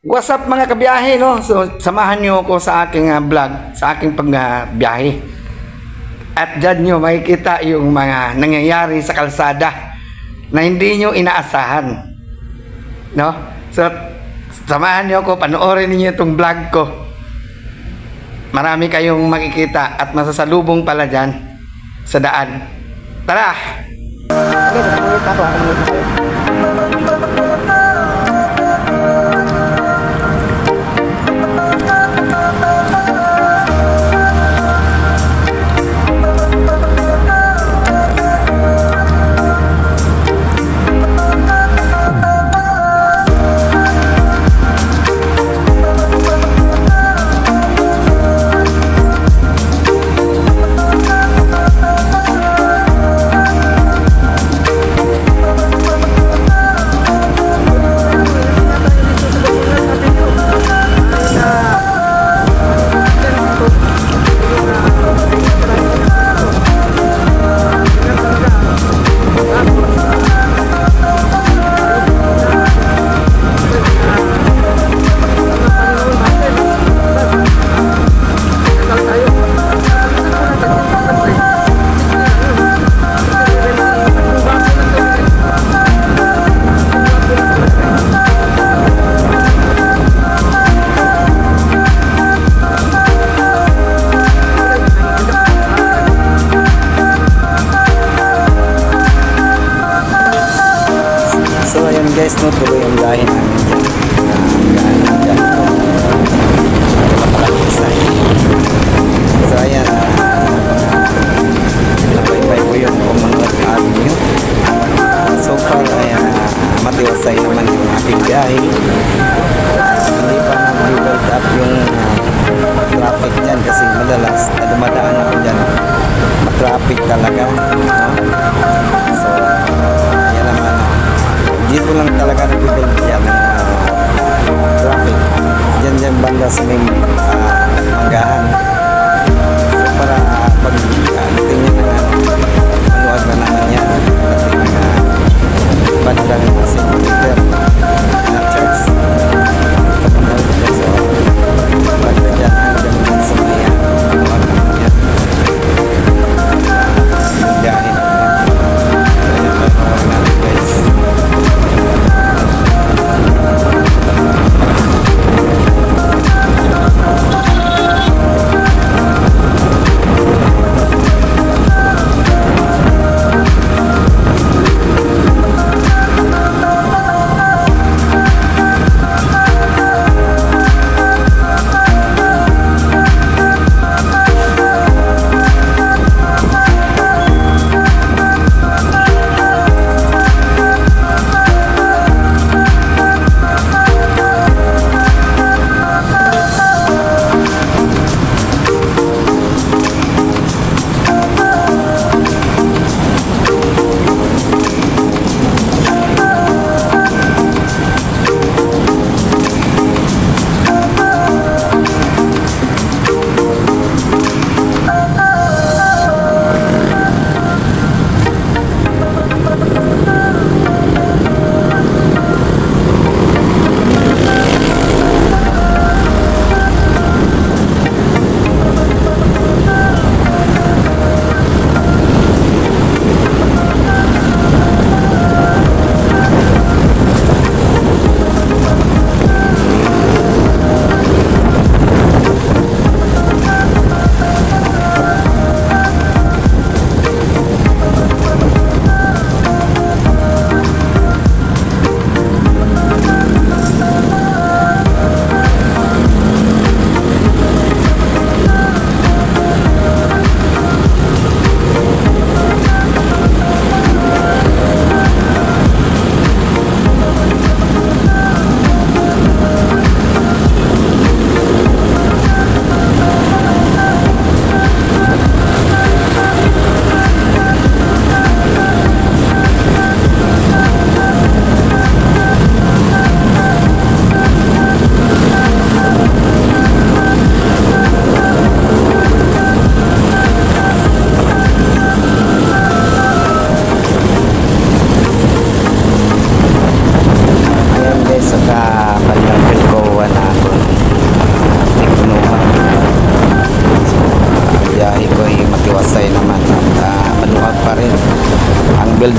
What's up mga kabiyahe, no? So, samahan nyo ako sa aking vlog, sa aking pagbiyahe. At dyan nyo makikita yung mga nangyayari sa kalsada na hindi nyo inaasahan. No? So, samahan nyo ako, panoorin niyo itong vlog ko. Marami kayong makikita at masasalubong pala dyan sa daan. Tara! Okay, sasabulit ako.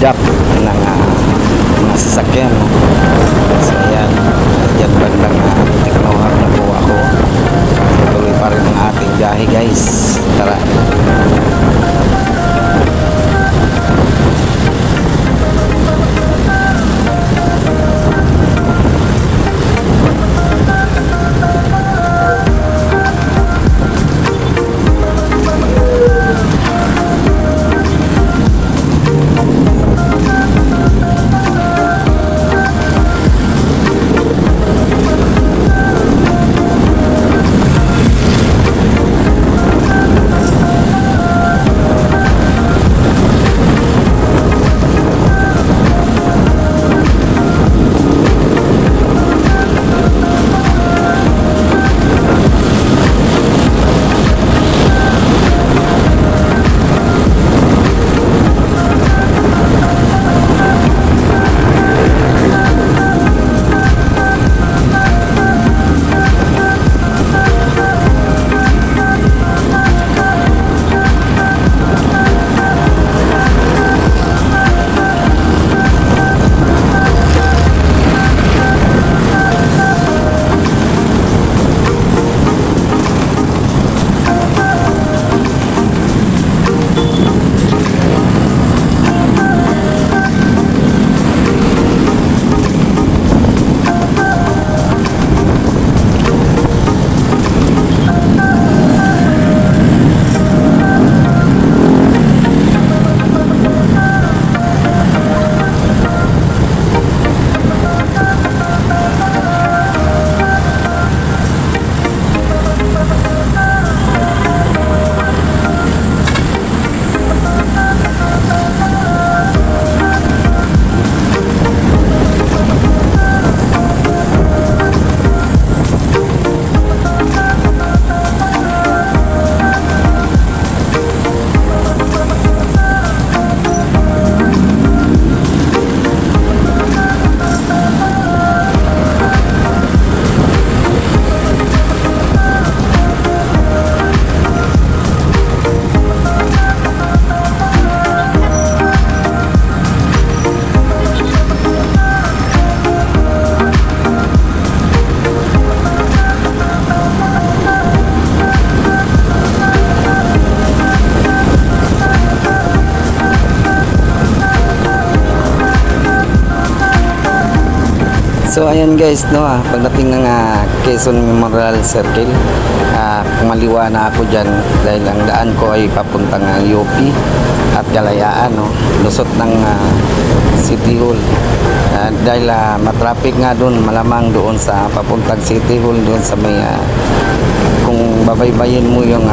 jack ng mga sasakyan, no? So ayan, dyan bandang tiknohak na po ako. Tuloy pa rin ang ating biyahe guys, tara. So ayan guys, no, pagdating ng Quezon Memorial Circle, kumaliwa na ako dyan dahil ang daan ko ay papuntang UP at Kalayaan, no, lusot ng City Hall. Dahil matraffic nga doon, malamang doon sa papuntang City Hall, doon sa may kung babaybayin mo yung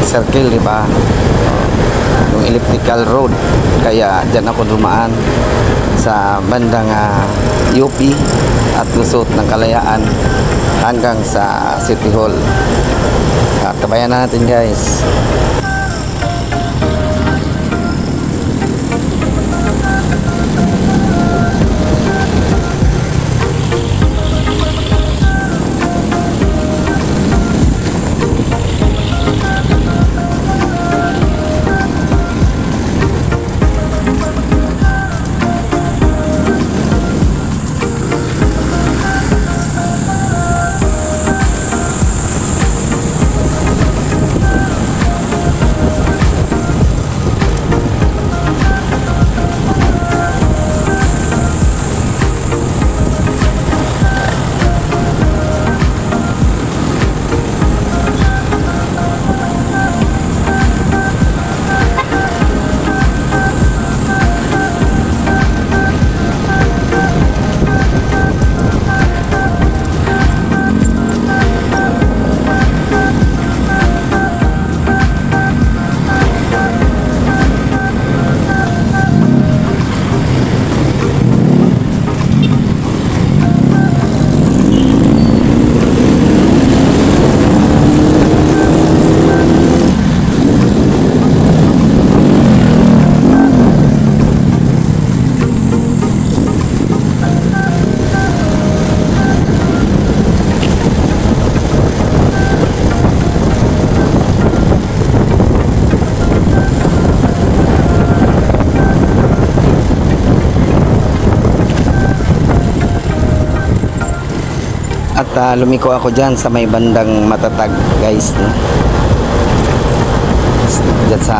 circle, di ba? Yung elliptical road, kaya dyan ako dumaan sa bandang UP at lusot ng Kalayaan hanggang sa City Hall. Tabayan na natin guys. At lumiko ako dyan sa may bandang Matatag guys, no? Dyan sa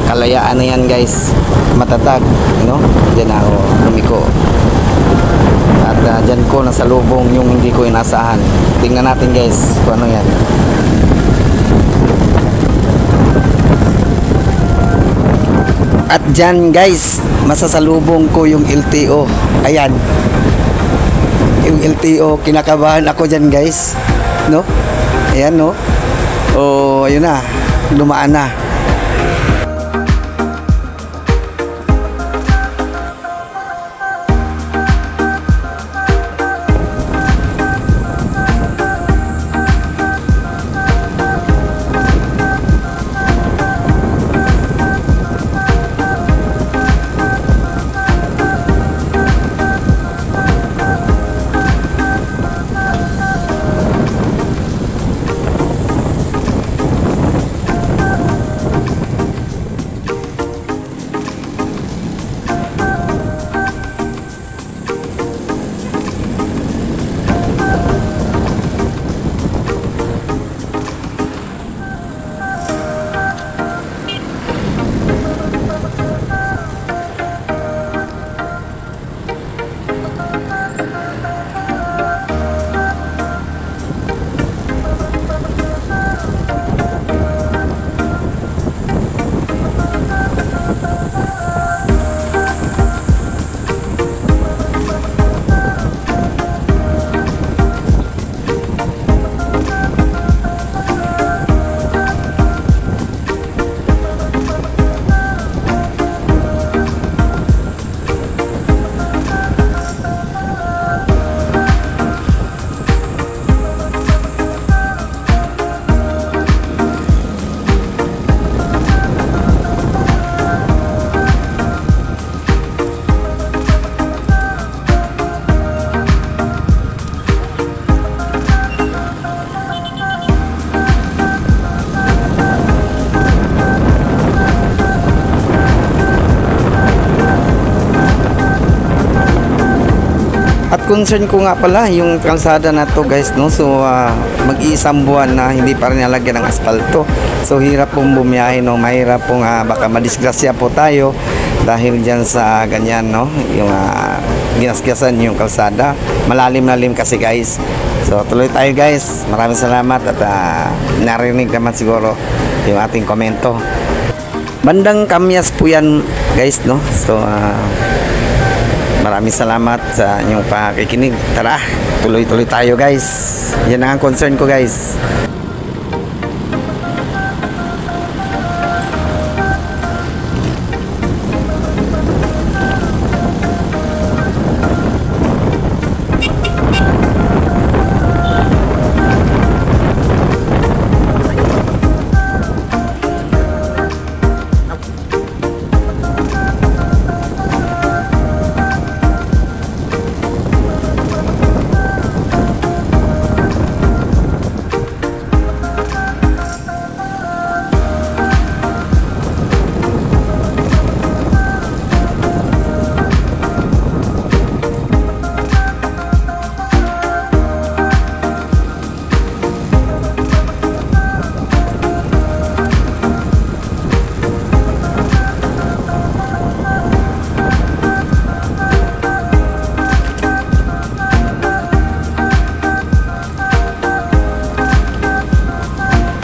Kalayaan na yan guys, Matatag, no? Dyan ako lumiko. At dyan ko nasalubong yung hindi ko inasahan. Tingnan natin guys kung ano yan. At dyan guys, masasalubong ko yung LTO. Ayan, yung LTO, kinakabahan ako dyan guys, no? Ayan, no? O ayun na, dumaan na. At concern ko nga pala yung kalsada na to guys, no? So mag-iisang buwan na hindi pa rin nalagyan ng asfalto. So hirap pong bumiyahe, no? Mahirap pong baka madisgrasya po tayo dahil dyan sa ganyan, no? Yung ginasgasan yung kalsada. Malalim-lalim kasi guys. So tuloy tayo guys. Maraming salamat at narinig naman siguro yung ating komento. Bandang Kamyas po yan guys, no? So maraming salamat sa inyong pakikinig. Tara, tuloy-tuloy tayo guys. Yan ang concern ko guys.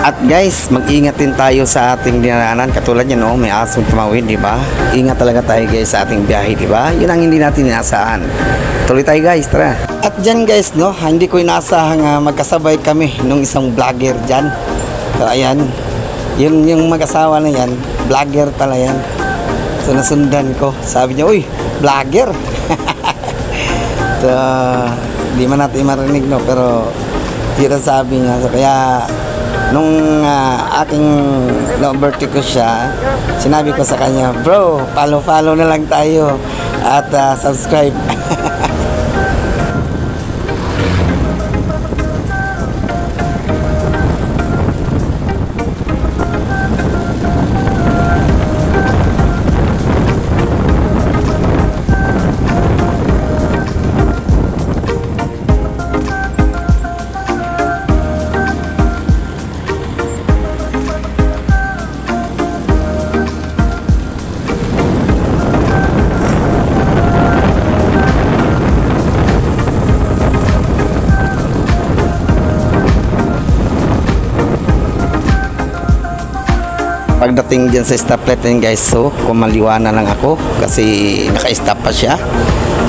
At guys, mag-ingat din tayo sa ating dinaanan. Katulad yan, no? May asong tumawid, di ba? Ingat talaga tayo guys sa ating biyahe, di ba? Yun ang hindi natin inaasahan. Tuloy tayo guys, tara. At dyan guys, no? Hindi ko inaasahan magkasabay kami nung isang vlogger dyan. So ayan, yung mag-asawa na yan, vlogger pala yan. So nasundan ko. Sabi niya, uy, vlogger. So, di man natin marinig, no? Pero yun ang sabi niya. So kaya nung aking na-overtake ko siya, sinabi ko sa kanya, bro, follow na lang tayo at subscribe. pagdating dyan sa stoplight din guys, so kumaliwa na lang ako kasi naka-stop pa siya.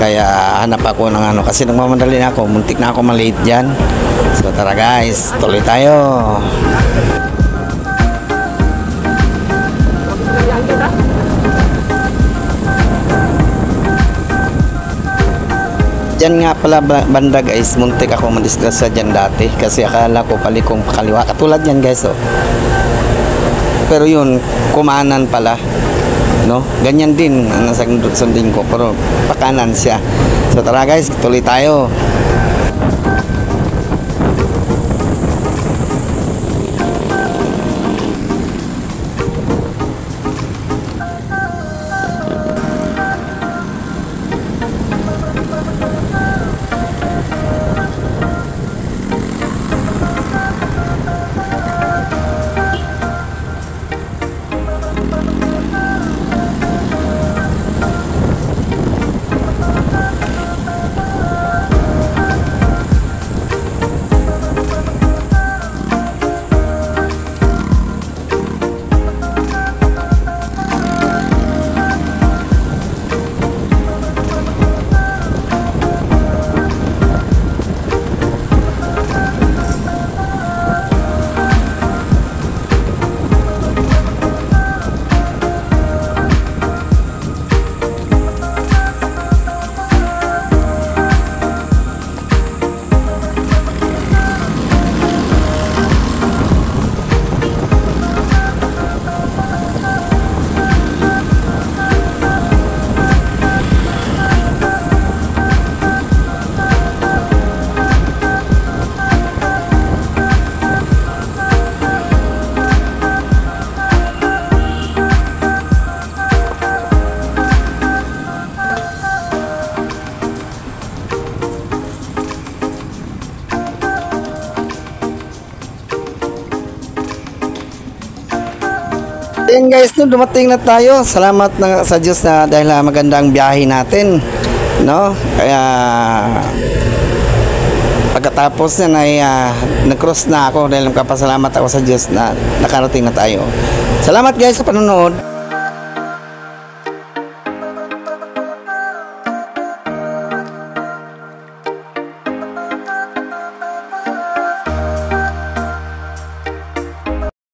Kaya hanap ako ng ano, kasi nagmamadali na ako, muntik na ako malate dyan. So tara guys, tuloy tayo. Diyan nga pala banda guys, muntik ako madisgrasya dyan dati kasi akala ko palikong pakaliwa. Katulad yan guys, oh. Pero yun, kumanan pala, no? Ganyan din ang nasa sundin ko, pero pakanan siya. So tara guys, tuloy tayo. Ayan guys, no, dumating na tayo. Salamat na sa Diyos na dahil magandang biyahe natin, no? Kaya pagkatapos yan ay nag-cross na ako dahil kapasalamat ako sa Diyos na nakarating na tayo. Salamat guys sa panonood.